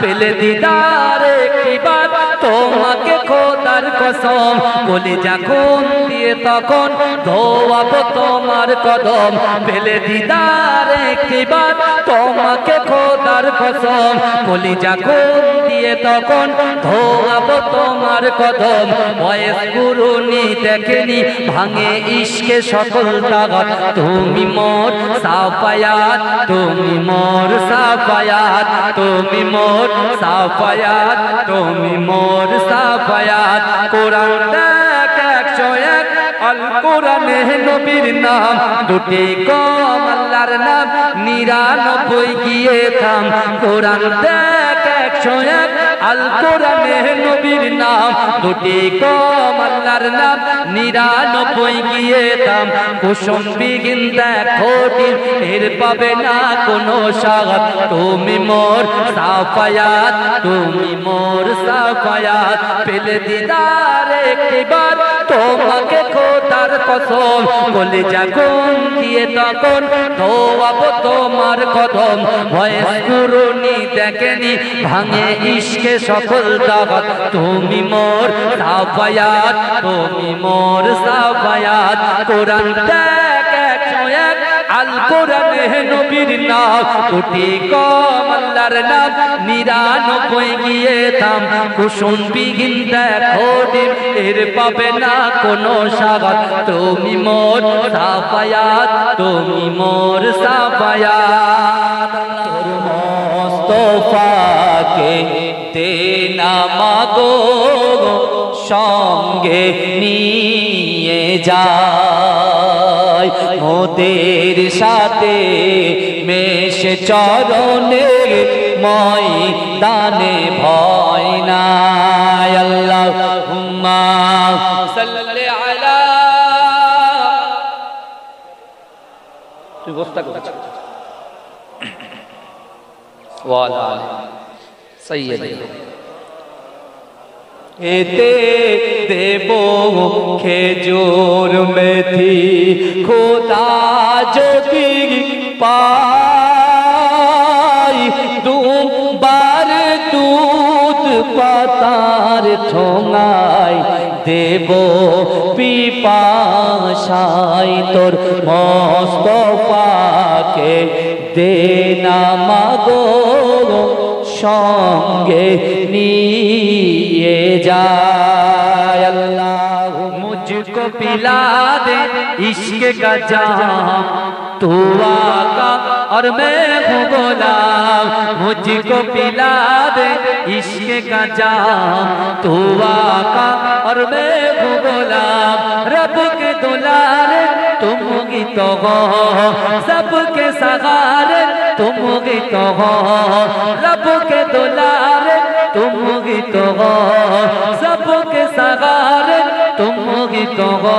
পেলে দিদার একটিবার তোমাকে খোদার কসম কলিজা খুন দিয়ে তখন ধোয়াবো তোমার কদম পেলে দিদার একটিবার তোমাকে খোদার কসম কলিজা খুন দিয়ে তখন ধোয়াবো তোমার কদম বয়স কুরুনি দেখেনি ভাঙে ইশকে সকল তাগত তুমি মোর সাফায়াত তুমি মোর সাফায়াত তুমি মোর সাফায়াত তুমি মোর সাফায়াত কোরআন দেখ 101 আল কোরআনে নবীর নাম দুটি কম আল্লাহর নাম 99 গিয়ে থাম কোরআন দেখ 101 আল কোরআনে নবীর নাম দুটি কম আল্লাহর নাম 99 গিয়ে থাম কুসুম বিগিন দেখো দিল এর পাবে না কোনো স্বাদ তুমি মোর সাফায়াত তুমি মোর সাফায়াত পেলে দিদার একবার তোমাকে খোদার কসম কলিজা খুন দিয়ে তখন ধোয়াবো তোমার কদম ভয়েস কুরুনি দেখেনি ভাঙে ইশকে সকল তাগত তুমি মোর সাফায়াত তুমি মোর সাফায়াত কোরআন দেখ 101 আল কোরআনে নবীর নাম দুটি কম আল্লাহর নাম 99 গিয়ে থাম কুসুম বিগিন দেখো দিল এর পাবে না কোনো স্বাদ তুমি মোর সাফায়াত তুমি মোর সাফায়াত তোর মুস্তাফাকে দেনা মাগো সঙ্গে নিয়ে যায় মোদের সাথে মেশে চরণে ময়দানে ভয় নাই আল্লাহুম্মা সাল্লি আলা তুই বস্তা করেছ ওয়ালা সাইয়্যিদ এতে দেব খেজুর মেথি খোদা যদি পাই দুবার দুধ পাতার ঠোঙায় দেব পিপাসায় তোর মুস্তাফাকে দে না মাগো সঙ্গে নিয়ে যায় আল্লাহ মুझको पिला दे इश्क का जाम तू आका और मैं हूँ गुलाम मुझको पिला दे इश्क का जाम तू आका और मैं हूँ गुलाम रब के दुलारे तुम ही तो हो सबके सहारे तुम ही तो हो रब के दुलारे तुम ही तो हो सबके सहारे तुम ही तो हो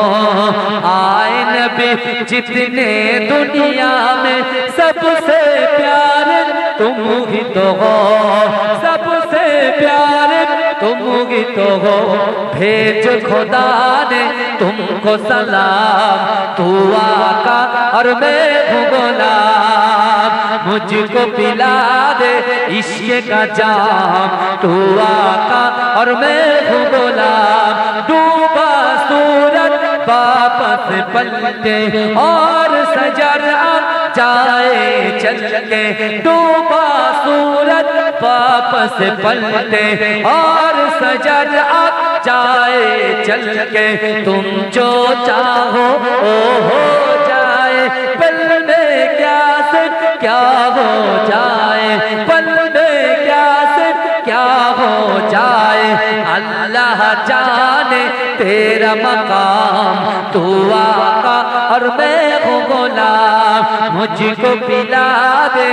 आए नबी जितने दुनिया में सबसे प्यारे तुम ही तो हो सबसे प्यारे तुम ही तो हो भेज खुदा ने तुमको सलाम तू आका और मैं हूँ गुलाम मुझको पिला दे इश्क का जाम तू आका और मैं हूँ गुलाम डूबा सूरज वापस पलटे और सजर जाए चल के डूबा सूरज वापस पलटे और सजर जाए चल के तुम जो चाहो ओ हो जाए पल में क्या से क्या हो जाए पल में क्या से क्या हो जाए अल्लाह जाने तेरा मकाम तू आका और मैं हूँ गुलाम मुझको पिला दे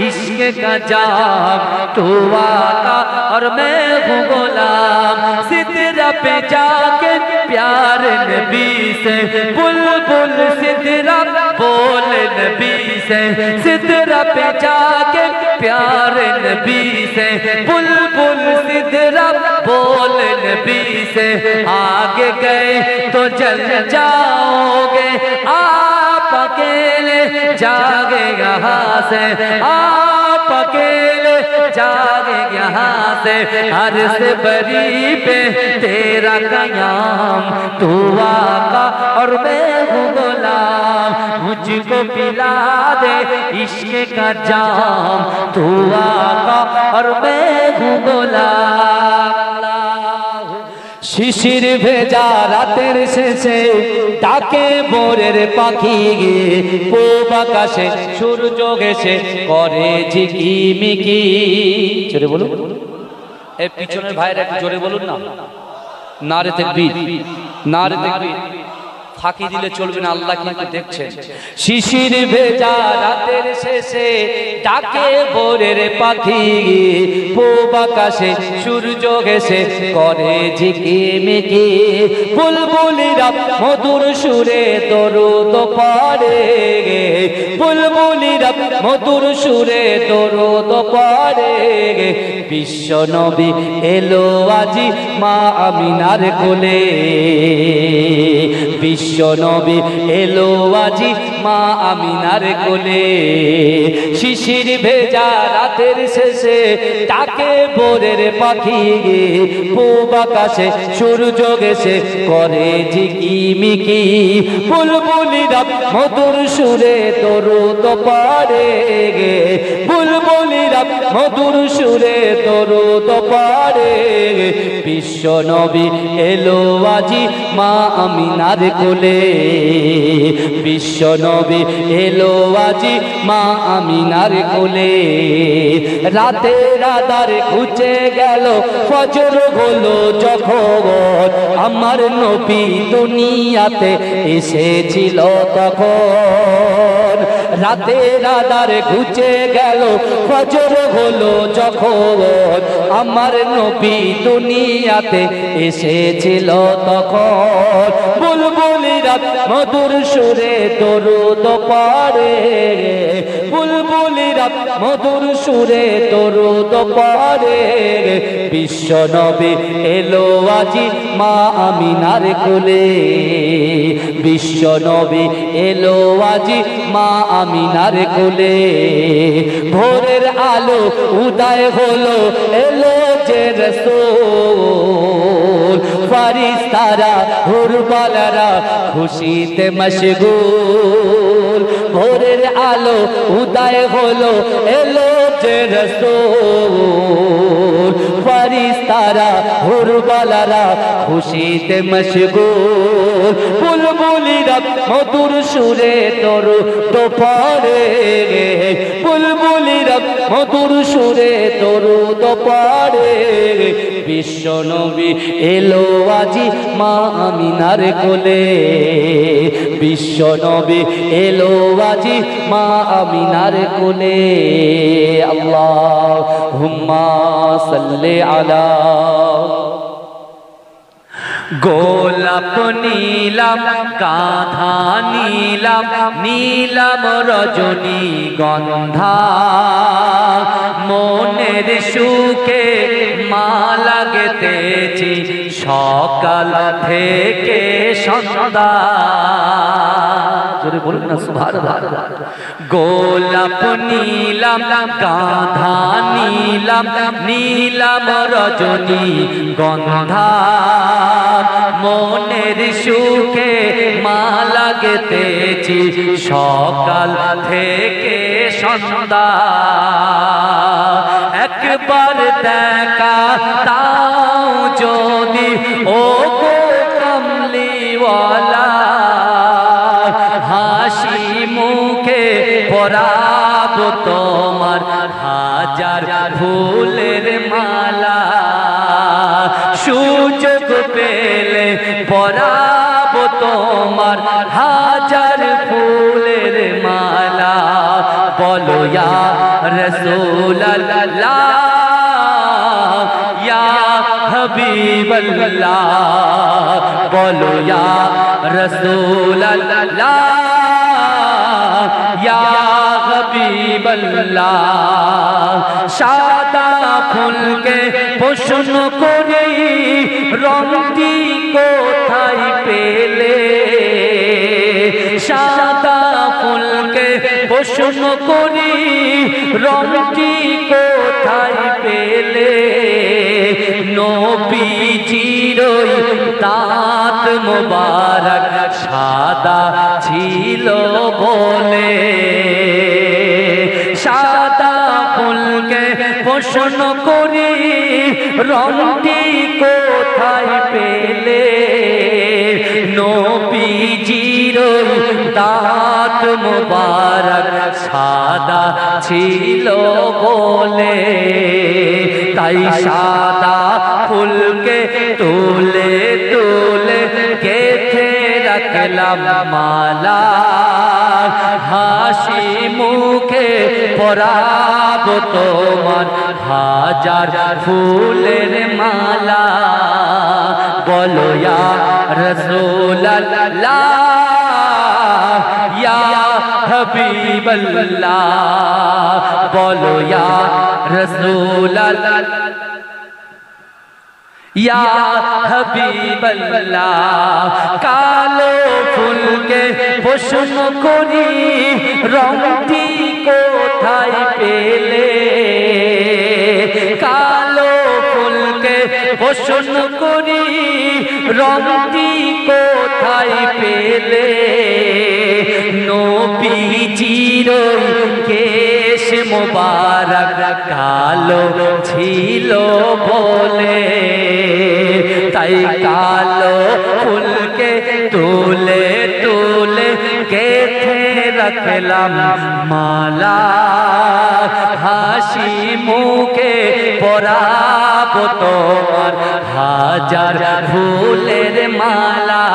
इश्क का जाम तू आका और मैं हूँ गुलाम सिदरा पे जाके प्यार नबी से बुलबुल सिदरा बोल नबी से सिदरा पे जाके प्यार नबी से बुलबुल सिदरा बोल नबी से आगे गए तो जल जाओगे आप अकेले जागे यहाँ से, आप अकेले जागे यहाँ से, हर से बरी पे तेरा कयाम, तू आका और मैं हूँ गुलाम, मुझको पिला दे इश्क का जाम, तू आका और मैं हूँ गुलाम। শিশির ভেজা রাতের শেষে ডাকে ভোরের পাখি গিয়ে, পূব আকাশে সূর্য গেছে করে ঝিকিমিকি। জোরে বলুন, এই পিছনের ভাইরা একটু জোরে বলুন না। নারে তাকবীর, নারে তাকবীর। ফাঁকি দিলে চলবে না, আল্লাহ কিন্তু দেখছেন। শিশির ভেজা রাতের শেষে ডাকে ভোরের পাখি, পূব আকাশে সূর্য গেছে করে ঝিকিমিকি। বুলবুলিরা মধুর সুরে দরুদ পড়ে, বুলবুলিরা মধুর সুরে দরুদ পড়ে। বিশ্ব নবী এলো আজি মা আমিনার কোলে, বিশ্ব নবী এলো আজি মা আমিনার কোলে। শিশির ভেজা রাতের শেষে ডাকে ভোরের পাখি, পূব আকাশে সূর্য গেছে করে ঝিকিমিকি। বুলবুলিরা মধুর সুরে দরুদ পড়ে, বুলবুলিরা মধুর সুরে দরুদ পড়ে। বিশ্ব নবী এলো আজি মা আমিনার কোলে, বিশ্ব নবী এলো আজি মা আমিনার কোলে। রাতের আধার ঘুচে গেল ফজর হলো যখন, আমার নবী দুনিয়াতে এসেছিল তখন। রাতের আধার ঘুচে গেল ফজর হলো যখন, আমার নবী দুনিয়াতে এসেছিল তখন। বুলবুলিরা মধুর সুরে দরুদ পড়ে, বুলবুলিরা মধুর সুরে দরুদ পড়ে। বিশ্ব নবী এলো আজি মা আমিনার কোলে, বিশ্ব নবী এলো আজি মা আমিনার কোলে। ভোরের আলো উদয় হলো এলো যে রাসূল, ফারিস্তারা হুরবালারা খুশিতে মশগুল। ভোরের আলো উদয় হলো এলো যে রাসূল, ফারিস্তারা হুরবালারা খুশিতে মশগুল। বুলবুলিরা মধুর সুরে দরুদ পড়ে, বুলবুলিরা মধুর সুরে দরুদ পড়ে। বিশ্ব নবী এলো আজি মা আমিনার কোলে, বিশ্ব নবী এলো আজি মা আমিনার কোলে। আল্লাহুম্মা সাল্লি আলা। গোলাপ নীলাম গাধা নীলাম, নীলাম রজনী গন্ধা, মনের সুখে মালা গেতেছি সকাল থেকে সন্ধ্যা। জোরে বলুন না সুবহানাল্লাহ। গোলাপ নীলাম গাধা নীলাম, নীলাম রজনী গন্ধা, মনের সুখে মালা গেতেছি সকাল থেকে সন্ধ্যা। একবার দেখা তাও যদি ও গো কমলিওয়ালা, হাসি মুখে পরাব তোমার হাজার ফুলের মালা। সুযোগ পেলে পরাব তোমার হাজার ফুলের মালা। বলো ইয়া রাসূলুল্লাহ, ইয়া হাবিবাল্লাহ, বলো ইয়া রাসূলুল্লাহ, ইয়া হাবিবাল্লাহ। সাদা ফুলকে প্রশ্ন করি রংটি কোথায় পেলে, সাদা ফুলকে প্রশ্ন করি রংটি কোথায় পেলে নবীজির দাঁত মোবারক সাদা ছিল বলে সাদা ফুলকে প্রশ্ন করি রংটি কোথায় পেলে নবীজির দাঁত মোবারক সাদা ছিল বলে তাই সাদা ফুলকে তুলে তুলে গেথে রাখলাম মালা হাসি মুখে পরাব তোমার হাজার ফুলের মালা বলো ইয়া রাসূলুল্লাহ ইয়া হাবিবাল্লাহ বলো ইয়া রাসূলুল্লাহ ইয়া হাবিবাল্লাহ কালো ফুলকে প্রশ্ন করি রংটি কোথায় পেলে কালো ফুলকে প্রশ্ন করি রংটি কোথায় পেলে নবীজির কেশ মোবারক কালো ছিল বলে তাই কালো ফুলকে তুলে তুলে গেথে রাখলাম মালা হাসি মুখে পরাব তোমার হাজার ফুলের মালা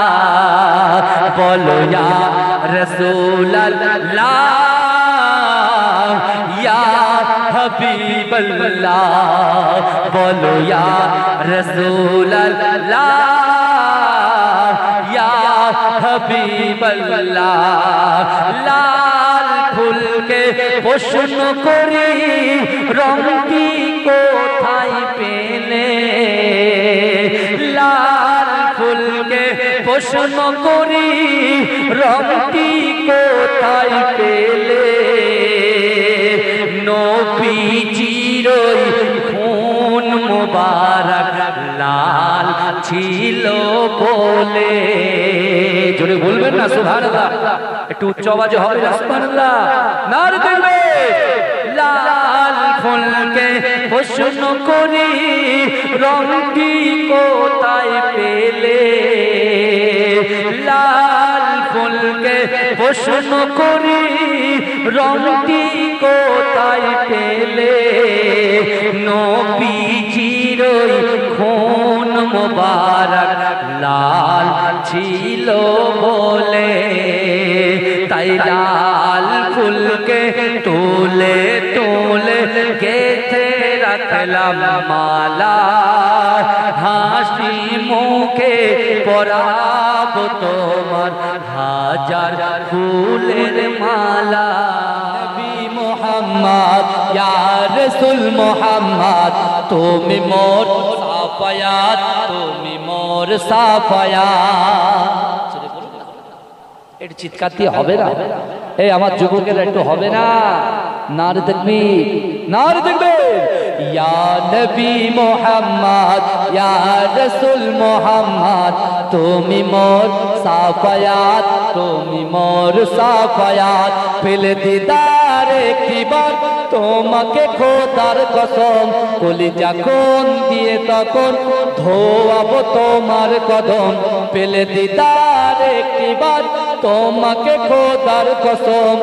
বলো ইয়া রাসূলুল্লাহ ইয়া হাবিবাল্লাহ বলো ইয়া রাসূলুল্লাহ ইয়া হাবিবাল্লাহ লাল ফুলকে প্রশ্ন করি রংটি কোথায় পেলে লাল ফুলকে প্রশ্ন করি রংটি কোথায় পেলে নবীজির খুন মোবারক লাল ছিল বলে জোরে বলবেন না সুবহানাল্লাহ একটু উচ্চ আওয়াজে হবে না সুবহানাল্লাহ নারে তাকবীর লাল ফুলকে প্রশ্ন করি রংটি কোথায় পেলে লাল ফুলকে প্রশ্ন করি রংটি কোথায় পেলে নবীজির খুন মোবারক লাল ছিল বলে তাই লাল ফুলকে তুলে তুলে গেথে রাখলাম মালা হাসি মুখে পরাব তোমার হাজার ফুলের মালা নবী মুহাম্মদ ইয়া রাসূল মুহাম্মদ তুমি মোর সাফায়াত তুমি মোর সাফায়াত এর চিৎকার দিয়ে হবে না এই আমার যুবকেরা একটু হবে না নারে তাকবীর নারে তাকবীর ইয়া নবী মুহাম্মদ ইয়া রাসূল মুহাম্মদ তুমি মোর সাফায়াত তুমি মোর সাফায়াত ফেলে দিদারে কিবার তোমাকে খোদার কসম কলিজা কোন দিয়ে তখন ধোয়াবো তোমার কদম ফেলে দিদারে কিবার তোমাকে খোদার কসম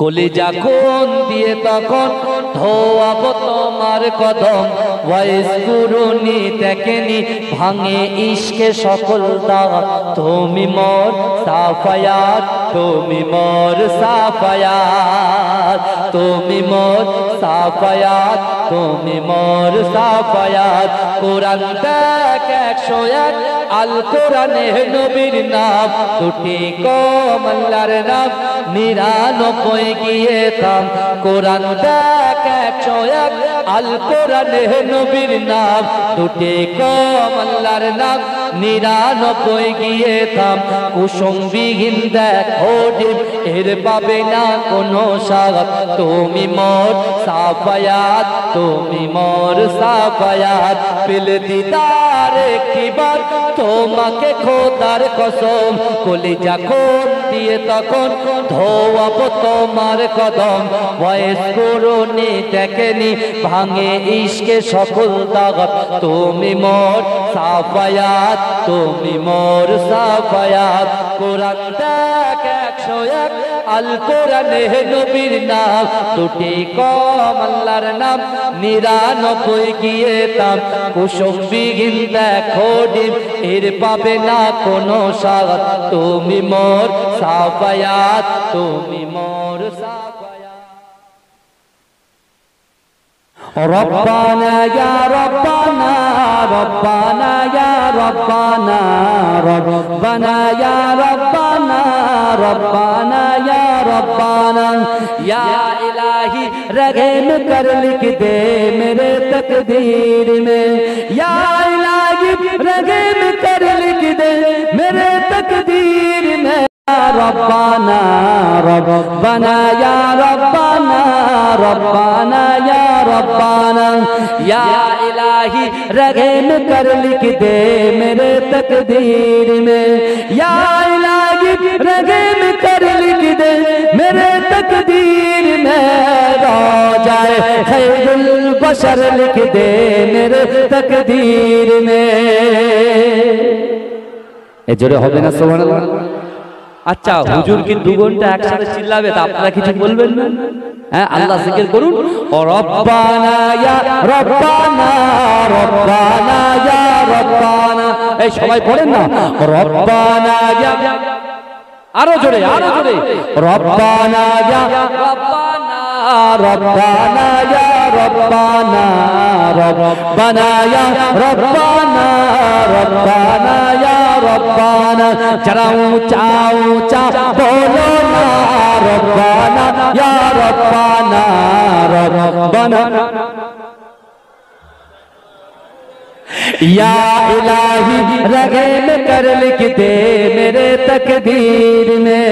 কলিজা কোন দিয়ে তখন ধোয়াবো তোমার কদম ওয়াইস কুরুনি দেখেনি ভাঙে ইশকে সকল দাগ তুমি মোর সাফায়াত তুমি মোর সাফায়াত তুমি মোর সাফায়াত তুমি মোর সাফায়াত কোরআন দেখ 101 আল কোরআনে নবীর নাম দুটি কম আল্লাহর নাম 99 গিয়ে থাম কোরআন দেখ 101 আল কোরআনে নবীর নাম দুটি কম আল্লাহর নাম 99 গিয়ে থাম কুসুমবিহীন দেখো ডিম এর পাবে না কোনো স্বাদ তুমি মোর সাফায়াত তুমি মোর সাফায়াত পেলে দিদার একটিবার তোমাকে খোদার কসম কলিজা খুন দিয়ে তখন ধোয়াবো তোমার কদম বয়স পুরনি দেখেনি ভাঙে ইশকে সকল দাগত তুমি মোর সাফায়াত তুমি মোর সাফায়াত কোরআন দেখ 101 আল কোরআনে নবীর নাম দুটি কম আল্লাহর নাম 99 গিয়ে তাম কুসুমবিহীন দেখো ডিম এর পাবে না কোনো স্বাদ তুমি মোর সাফায়াত তুমি মোর সাফায়াত রব্বানা ইয়া রব্বানা রব্বানা ইয়া রব্বানা রব্বানা ইয়া রব্বানা রব্বানা ইয়া রব্বানা ইয়া इलाही रगे में कर लिख दे मेरे तकदीर में या इलाही रगे में कर लिख दे मेरे तकदीर में रब्बाना रब्बाना या रब्बाना रब्बाना या रब्बाना या इलाही रगे में कर लिख दे मेरे तकदीर में या इलाही रगे में कर लिख दे मेरे तकदीर में रोजाए खैरुल बशर लिख दे मेरे तकदीर में ए जोरे होबे ना सुबहानाल्लाह अच्छा हुजूर की 2 घंटा একসাথে চিল্লাবে তা আপনারা কিছু বলবেন না হ্যাঁ আল্লাহ জিকির করুন ও রব্বানা ইয়া রব্বানা রব্বানা ইয়া রব্বানা এই সবাই পড়েন না রব্বানা ইয়া আরো জোরে রব্বানা ইয়া রব্বানা রব্বানা ইয়া রব্বানা রব্বানা ইয়া রব্বানা রব্বানা ইয়া রব্বানা যারা ऊंचा ऊंचा बोलो ना रब्बाना या रब्बाना रब्बाना या इलाही रगे में कर लिख दे मेरे तकदीर में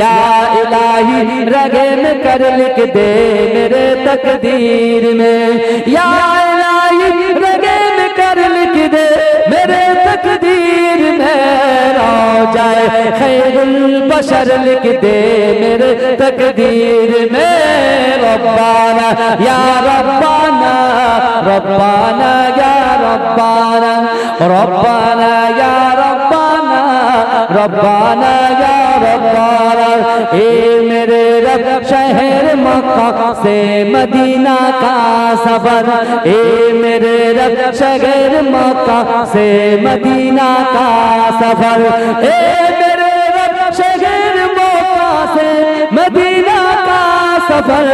या इलाही रगे में कर लिख दे मेरे तकदीर में या इलाही रगे में कर लिख दे मेरे तकदीर में रोजाए खैरुल बशर लिख दे मेरे तकदीर में रब्बाना या रब्बाना रब्बाना या रब्बाना रब्बाना या रब्बाना रब्बाना या रब्बाना ए मेरे रब शहर मक्का से मदीना का सफर ए मेरे रब शहर मक्का से मदीना का सफर ए मेरे रब शहर मक्का से मदीना का सफर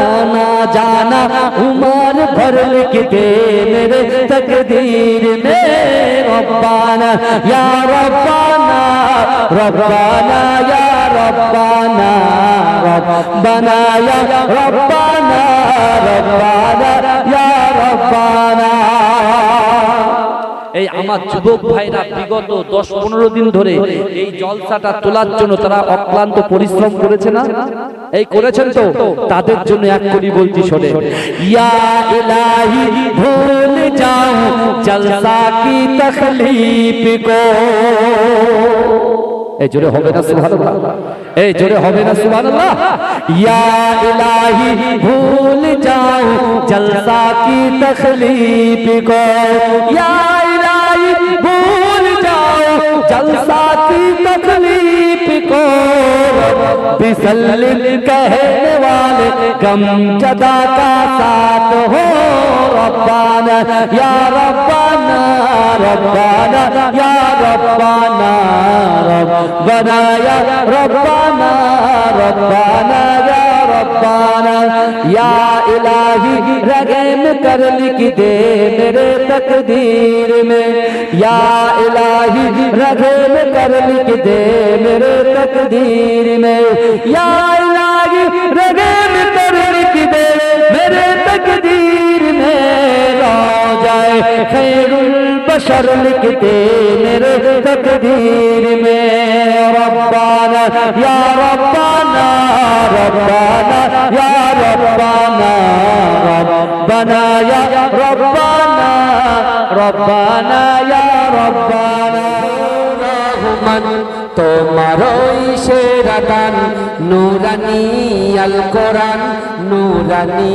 आना जाना उमर भर लिख दे मेरे तकदीर में रब्बाना या रब्बाना रब्बाना या रब्बाना रब्बाना या रब्बाना रब्बाना या रब्बाना এই আমার যুবক ভাইরা বিগত 10-15 দিন ধরে এই জলসাটা তোলার জন্য তারা অক্লান্ত পরিশ্রম করেছে না এই করেছেন তো তাদের জন্য এক করি বলছি শোনে ইয়া ইলাহি ভুল যাও জলসা কি তখলিফ কো এই জোরে হবে না সুবহানাল্লাহ এই জোরে হবে না সুবহানাল্লাহ ইয়া ইলাহি ভুল যাও জলসা কি তখলিফ কো ইয়া इलाही भूल जाओ जलसा की तकलीफ को बिसल्लिल कहने वाले गम जदा का साथ हो रब्बाना या रब्बाना रब्बाना या रब्बाना रब्बाना या रब्बाना रब्बाना या रब्बाना या इलाही रगे में कर लिख दे मेरे तकदीर में या इलाही रगे में कर लिख दे मेरे तकदीर में या इलाही रगे में कर लिख दे मेरे तकदीर में रोजाए खैरुल बशर लिखते मेरे तकदीर में। रब्बाना या रब्बाना रब्बाना या रब्बाना रब्बाना या रब्बाना रब्बाना या रब्बाना। रहमान তোমারই সেরা দান নূরানী আল কোরআন নূরানী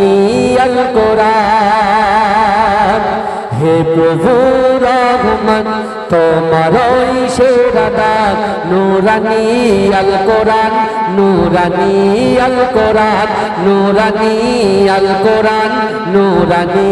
আল কোরআন। হে প্রভু রহমান তোমারই সেরা দান নূরানী আল কোরআন নূরানী আল কোরআন নূরানী আল কোরআন নূরানী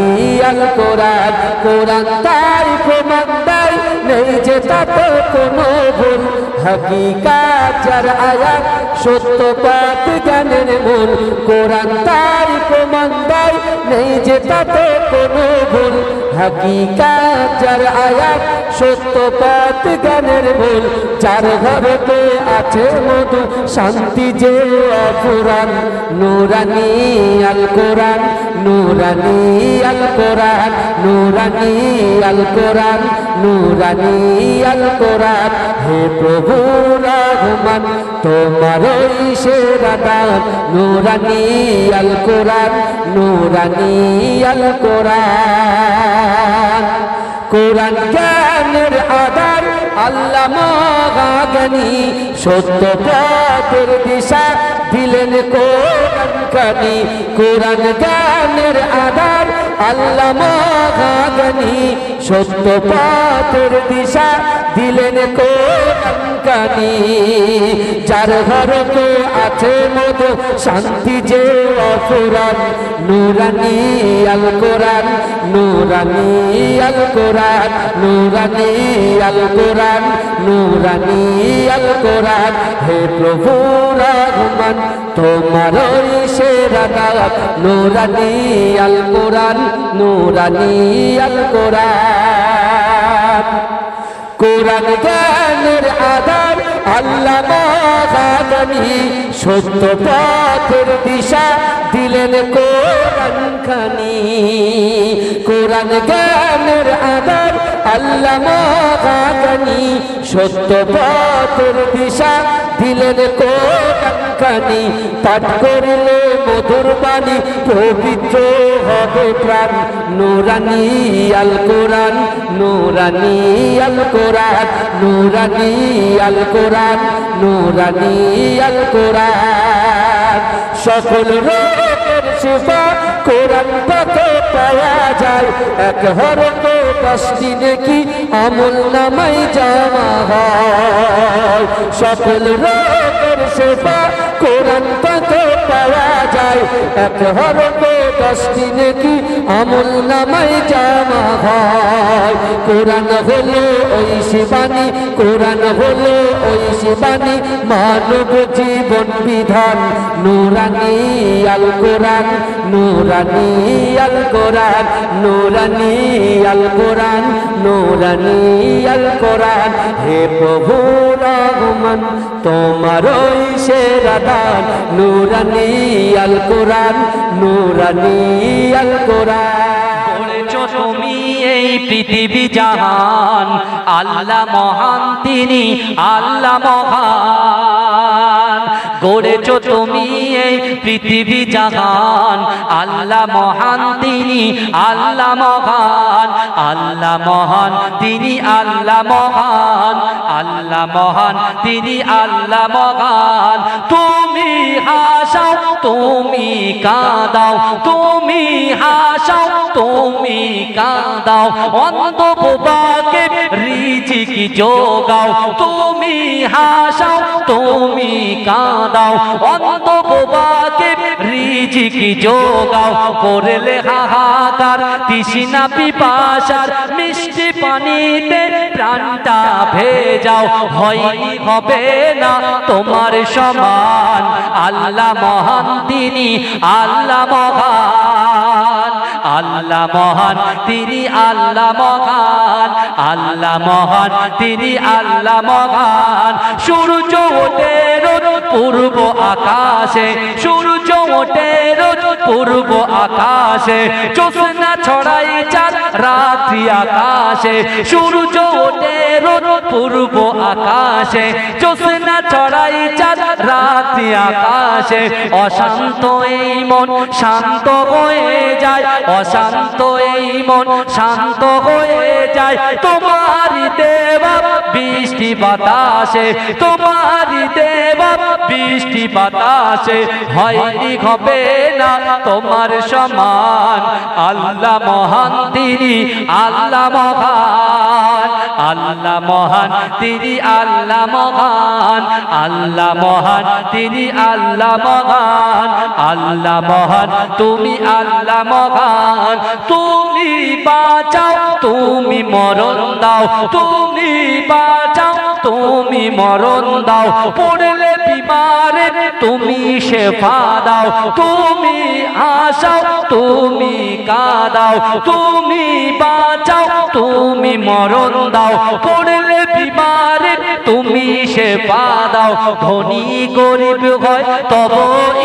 আল কোরআন। কোরআন তাই প্রমাণ দেয় নেই যে তাতে কোনো ভুল হকিকাত যার আয়াত সত্য পথ জ্ঞানের মূল। কোরআন তাই প্রমাণ দেয় নেই যে তাতে কোনো ভুল হকিকাত যার আয়াত সত্য পথ জ্ঞানের মূল। যার ঘরেতে আছে মধু শান্তি যে অফুরান নূরানী আল কোরআন নূরানী আল কোরআন নূরানী আল কোরআন নূরানী আল কোরআন। হে প্রভু রহমান তোমারই সেরা দান নূরানী আল কোরআন নূরানী আল কোরআন। কোরআন জ্ঞানের আধার আল্লামা গানি সত্য পথের দিশা দিলেন কোরআন কানি। কোরআন জ্ঞানের আধার আল্লামা গানি সত্য পথের দিশা দিলেন কোরআন কানি। যার ঘরতে আছে মধু শান্তি যে অফুরান নূরানী আল কোরআন নূরানী আল কোরআন নূরানী আল কোরআন নূরানী আল কোরআন। হে প্রভু রহমান তোমারই সেরা দান নূরানী আল কোরআন নূরানী আল কোরআন। কোরআন জ্ঞানের আধার আল্লামা গানি সত্য পথের দিশা দিলেন কোরআন কানি। কোরআন জ্ঞানের আধার আল্লামা গানি সত্য পথের দিশা দিলেন কোরআন কানি। পাঠ করলে মধুর বাণী পবিত্র হবে প্রাণ নূরানী আল কোরআন নূরানী আল কোরআন নূরানী আল কোরআন নূরানী আল কোরআন। সকল রোগের শিফা কোরআন পাকে পাওয়া যায় এক হরফে 10টি নেকি আমল নামায় জমা হয়। সকল রোগের শিফা কোরআন পাকে পাওয়া যায় এক হরফে 10টি নেকি আমল নামায় জমা হয়। কোরআন হলো ওই শিবানী কোরআন হলো ওই শিবানী মানব জীবন বিধান নূরানী আল কোরআন নূরানী আল কোরআন নূরানী আল কোরআন নূরানী আল কোরআন। হে প্রভু রহমান তোমারই সেরা দান নূরানী আল কোরআন নূরানী আল কোরআন। করেছো তুমি এই পৃথিবী জাহান আল্লাহ মহান তিনি আল্লাহ মহান। গড়েছো তুমি এই পৃথিবী জাহান আল্লাহ মহান তিনি আল্লাহ মহান আল্লাহ মহান তিনি আল্লাহ মহান আল্লাহ মহান তিনি আল্লাহ মহান। তুমি হাসাও তুমি কাঁদাও তুমি হাসাও তুমি কাঁদাও অন্ধ বোবাকে রিজিক যোগাও তুমি হাসাও তুমি কাঁদাও অন্ধ বোবাকে রিজিক যোগাও। করলে হাহাকার তৃষ্ণা পিপাসার মিষ্টি পানিতে প্রাণটা ভেজাও হয়নি হবে না তোমার সমান আল্লাহ মহান তিনি আল্লাহ মহান আল্লাহ মহান তিনি আল্লাহ মহান আল্লাহ মহান তিনি আল্লাহ মহান। সূর্য ওঠে রোজ পূর্ব আকাশে সূর্য ওঠে রোজ পূর্ব আকাশে জ্যোৎস্না ছড়াই চাঁদ রাত্রি আকাশে, সূর্য ওঠে রোদ পূর্ব আকাশে, জ্যোৎস্না ছড়াই চাঁদ রাত্রি আকাশে। অশান্ত এই মন শান্ত হয়ে যায়, অশান্ত এই মন শান্ত হয়ে যায়, তোমারই দেওয়া বৃষ্টি বাতাসে, তোমারই দেওয়া বৃষ্টি বাতাসে। হয়নি হবে না তোমার সমান, আল্লাহ মহান তিনি আল্লাহ মহান, আল্লাহ মহান তিনি আল্লাহ মহান, আল্লাহ মহান তিনি আল্লাহ মহান, আল্লাহ মহান তুমি আল্লাহ মহান। তুমি বাঁচাও তুমি মরণ দাও, তুমি বাঁচাও তুমি মরণ দাও, পড়লে বিমারে তুমি শেফা দাও, তুমি আশাও তুমি কাঁদাও, তুমি বাঁচাও তুমি মরণ দাও, পড়লে বিমারে তুমি শেফা দাও। ধনী গরিব হয় তব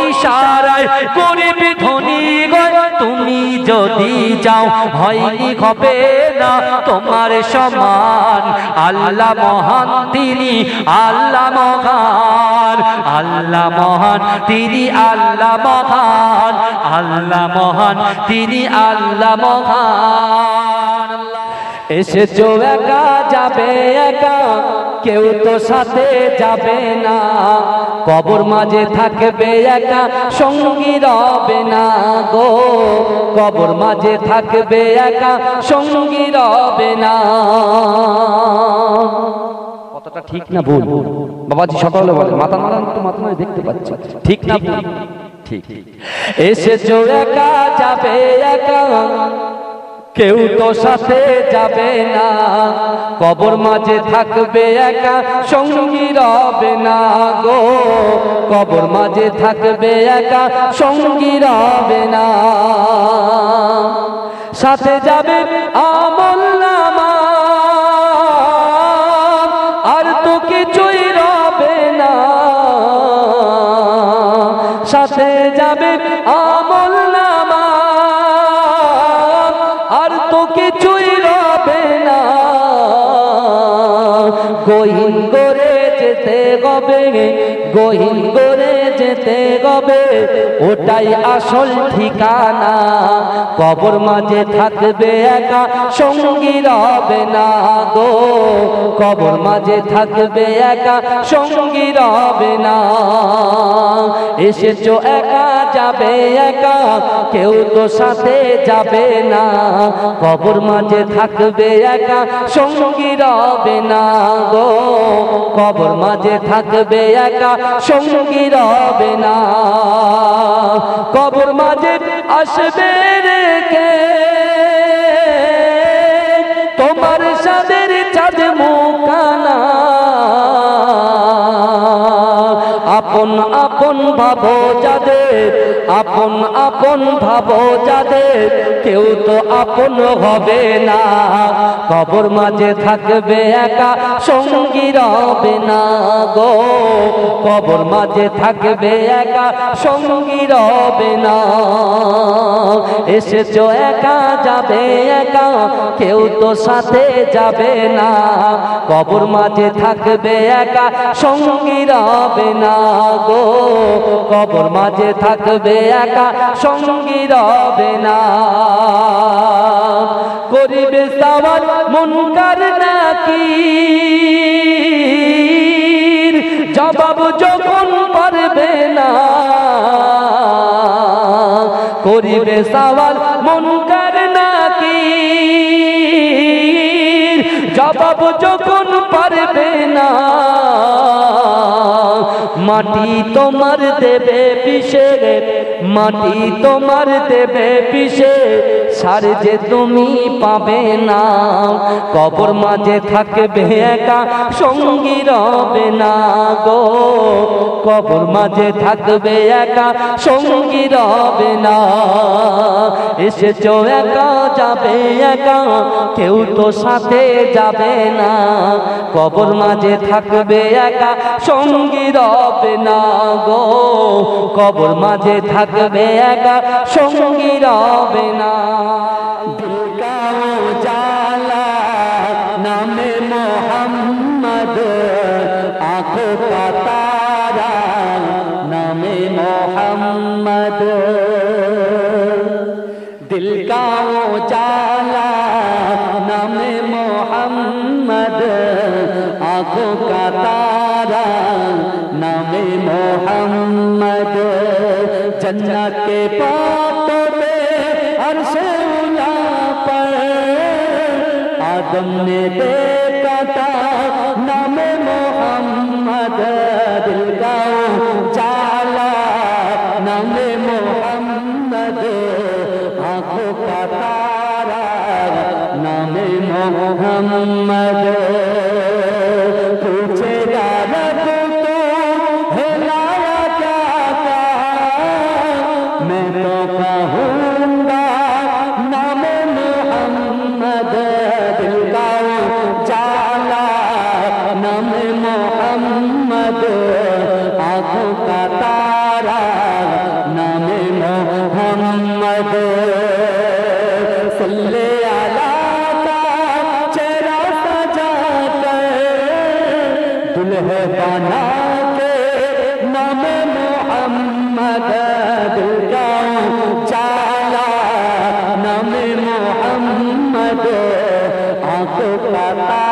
ইশারায়, গরিব ধনী হয় তুমি যদি যাও, হয়নি হবে না তোমার সমান, আল্লাহ মহান তিনি আল্লাহ মহান, আল্লাহ মহান তিনি আল্লাহ মহান, আল্লাহ মহান তিনি আল্লাহ মহান। এসেছো একা যাবে একা, কেউ তো সাথে যাবে না, কবর মাঝে থাকবে একা সঙ্গী রবে না গো, কবর মাঝে থাকবে একা সঙ্গী রবে না। কতটা ঠিক না ভুল বাবাজি? সকালে বলে মাথা মারান তো মাথা মারে দেখতে পাচ্ছি, ঠিক না ভুল? ঠিক। এসেছো একা যাবে একা, কেউ তো সাথে যাবে না, কবর মাঝে থাকবে একা সঙ্গী রবে না গো, কবর মাঝে থাকবে একা সঙ্গী রবে না। সাথে যাবে আমলনামা আর তো কিছুই রবে না, সাথে যাবে আমলনামা আর তো কিছুই রবে না, গহীন করে যেতে হবে, গহীন করে যেতে হবে, ওটাই আসল ঠিকানা, কবর মাঝে থাকবে একা সঙ্গী রবে না গো, কবর মাঝে থাকবে একা সঙ্গী রবে না। এসেছো একা যাবে একা, কেউ তো সাথে যাবে না, কবর মাঝে থাকবে একা সঙ্গী রবে না গো, কবর মাঝে থাকবে একা সঙ্গী রবে না। কবর মাঝে আসবে রেখে তোমার সাদের চাঁদ মুখানা, আপন আপন ভাবো যাদের, আপন আপন ভাবো যাদের, কেউ তো আপন হবে না, কবর মাঝে থাকবে একা সঙ্গী রবে না গো, কবর মাঝে থাকবে একা সঙ্গী রবে না। এসেছো একা যাবে একা, কেউ তো সাথে যাবে না, কবর মাঝে থাকবে একা সঙ্গী রবে না গো, কবর মাঝে থাকবে একা সঙ্গী রবে না। করিবে সওয়াল মুনকার নাকির, জবাব যখন পারবে না, করিবে সওয়াল মুনকার নাকির, জবাব যখন পারবে না, মাটি তোমার দেবে পিষে, মাটি তোমার দেবে পিষে, সার যে তুমি পাবে না, কবর মাঝে থাকবে একা সঙ্গী রবে না গো, কবর মাঝে থাকবে একা সঙ্গী রবে না। এসেছো একা যাবে একা, কেউ তো সাথে যাবে না, কবর মাঝে থাকবে একা সঙ্গী রবে না গো, কবর মাঝে থাকবে একা সঙ্গী রবে না। দিল কা आंखों का तारा नामे मोहम्मद जन्नत के पातों पे अर्श उला पर आदम ने देखा था नामे मोहम्मद दिल का उजाला नामे मोहम्मद आंखों का तारा नामे मोहम्मद पूछेगा रब को हिलाया क्या था मैं तो कहूँगा नामे मोहम्मद दिल का उजाला नामे मोहम्मद आँखों का तारा नामे मोहम्मद सल्ले अला का चेहरा सजा कर दुल्हे बना के नामे मोहम्मद दिल का उजाला नामे मोहम्मद आँखों का तारा